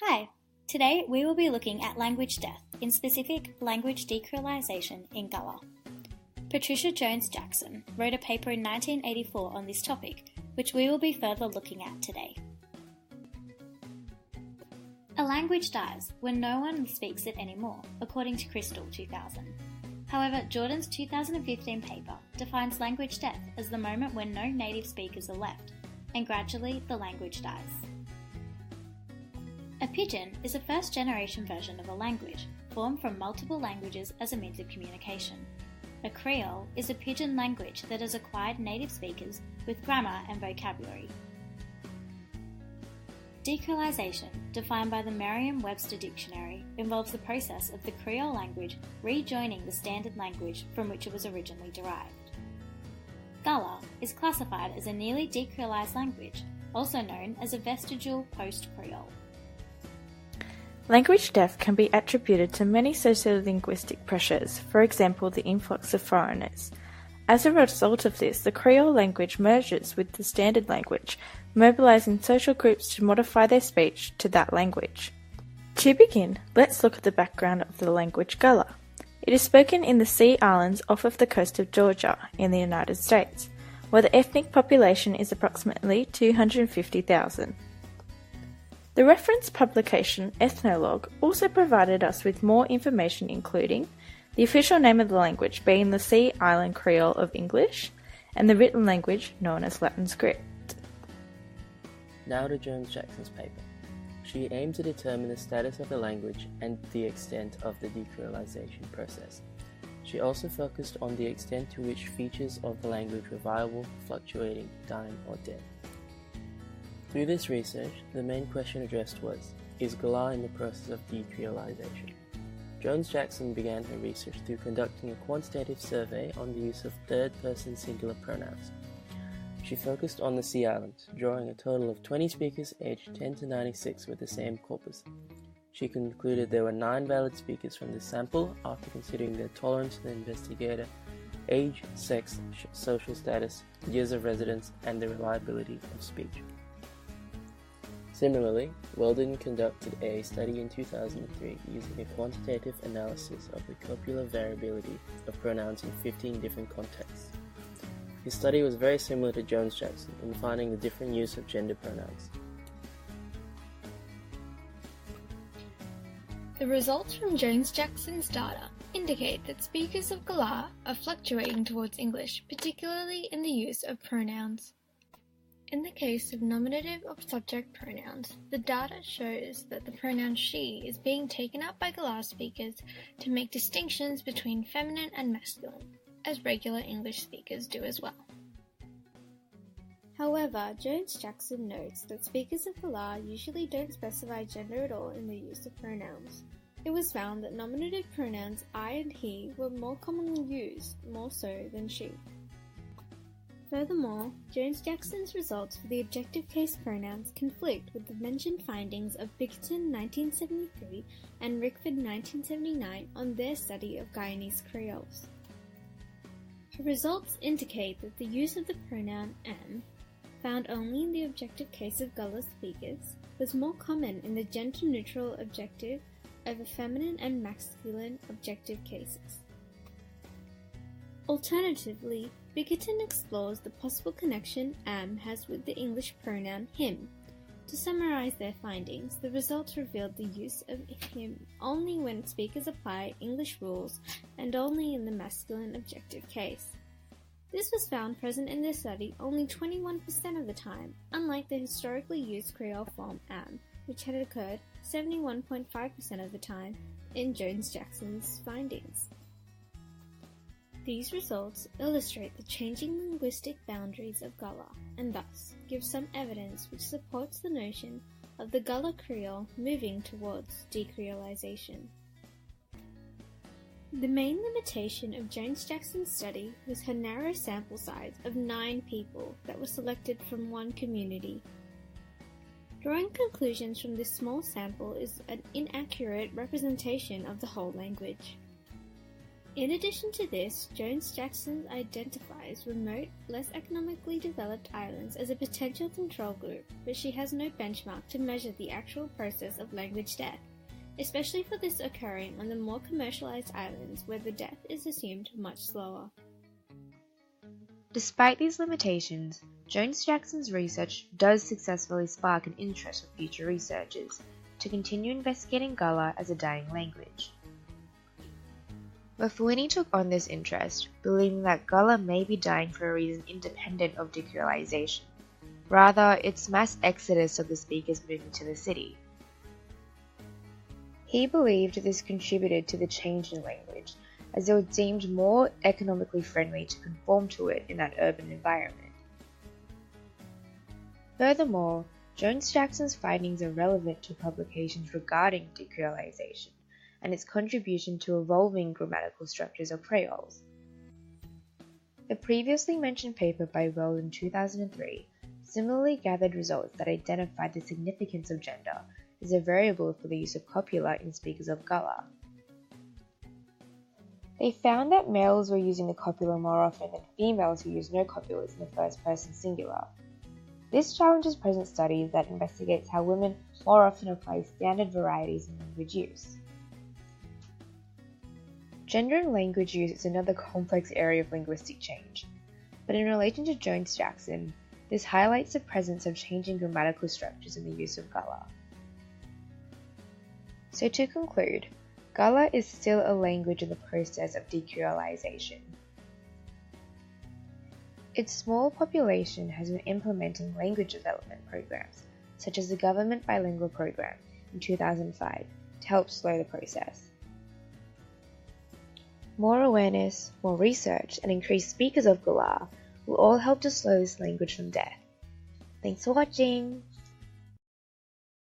Hi, today we will be looking at language death, in specific language decrealization in Gullah. Patricia Jones-Jackson wrote a paper in 1984 on this topic, which we will be further looking at today. A language dies when no one speaks it anymore, according to Crystal 2000. However, Jordan's 2015 paper defines language death as the moment when no native speakers are left, and gradually the language dies. A pidgin is a first-generation version of a language, formed from multiple languages as a means of communication. A creole is a pidgin language that has acquired native speakers with grammar and vocabulary. Decrealization, defined by the Merriam-Webster Dictionary, involves the process of the creole language rejoining the standard language from which it was originally derived. Gullah is classified as a nearly decrealized language, also known as a vestigial post-creole. Language death can be attributed to many sociolinguistic pressures, for example the influx of foreigners. As a result of this, the Creole language merges with the standard language, mobilizing social groups to modify their speech to that language. To begin, let's look at the background of the language Gullah. It is spoken in the Sea Islands off of the coast of Georgia in the United States, where the ethnic population is approximately 250,000. The reference publication Ethnologue also provided us with more information, including the official name of the language being the Sea Island Creole of English, and the written language known as Latin script. Now to Jones-Jackson's paper. She aimed to determine the status of the language and the extent of the decrealization process. She also focused on the extent to which features of the language were viable, fluctuating, dying, or dead. Through this research, the main question addressed was, is Gullah in the process of decrealization? Jones-Jackson began her research through conducting a quantitative survey on the use of third-person singular pronouns. She focused on the Sea Islands, drawing a total of 20 speakers aged 10 to 96 with the same corpus. She concluded there were 9 valid speakers from this sample after considering their tolerance to the investigator, age, sex, social status, years of residence, and the reliability of speech. Similarly, Weldon conducted a study in 2003 using a quantitative analysis of the copular variability of pronouns in 15 different contexts. His study was very similar to Jones-Jackson in finding the different use of gender pronouns. The results from Jones-Jackson's data indicate that speakers of Gullah are fluctuating towards English, particularly in the use of pronouns. In the case of nominative or subject pronouns, the data shows that the pronoun she is being taken up by Gullah speakers to make distinctions between feminine and masculine, as regular English speakers do as well. However, Jones-Jackson notes that speakers of Gullah usually don't specify gender at all in the use of pronouns. It was found that nominative pronouns I and he were more commonly used, more so than she. Furthermore, Jones-Jackson's results for the objective case pronouns conflict with the mentioned findings of Bickerton 1973 and Rickford 1979 on their study of Guyanese Creoles. Her results indicate that the use of the pronoun am, found only in the objective case of Gullah speakers, was more common in the gender-neutral objective over feminine and masculine objective cases. Alternatively, Bickerton explores the possible connection am has with the English pronoun him. To summarize their findings, the results revealed the use of him only when speakers apply English rules and only in the masculine objective case. This was found present in their study only 21% of the time, unlike the historically used Creole form am, which had occurred 71.5% of the time in Jones-Jackson's findings. These results illustrate the changing linguistic boundaries of Gullah and thus give some evidence which supports the notion of the Gullah Creole moving towards decreolization. The main limitation of Jones-Jackson's study was her narrow sample size of 9 people that were selected from one community. Drawing conclusions from this small sample is an inaccurate representation of the whole language. In addition to this, Jones-Jackson identifies remote, less economically developed islands as a potential control group, but she has no benchmark to measure the actual process of language death, especially for this occurring on the more commercialized islands where the death is assumed much slower. Despite these limitations, Jones-Jackson's research does successfully spark an interest for future researchers to continue investigating Gullah as a dying language. Mafuini took on this interest, believing that Gullah may be dying for a reason independent of decreolization, rather its mass exodus of the speakers moving to the city. He believed this contributed to the change in language, as they were deemed more economically friendly to conform to it in that urban environment. Furthermore, Jones-Jackson's findings are relevant to publications regarding decreolization and its contribution to evolving grammatical structures of Creoles. The previously mentioned paper by Roll in 2003 similarly gathered results that identified the significance of gender as a variable for the use of copula in speakers of Gullah. They found that males were using the copula more often than females who used no copulas in the first person singular. This challenges present studies that investigates how women more often apply standard varieties in language use. Gender in language use is another complex area of linguistic change, but in relation to Jones-Jackson, this highlights the presence of changing grammatical structures in the use of Gullah. So to conclude, Gullah is still a language in the process of decreolization. Its small population has been implementing language development programs, such as the Government Bilingual Program in 2005, to help slow the process. More awareness, more research, and increased speakers of Gullah will all help to slow this language from death. Thanks for watching!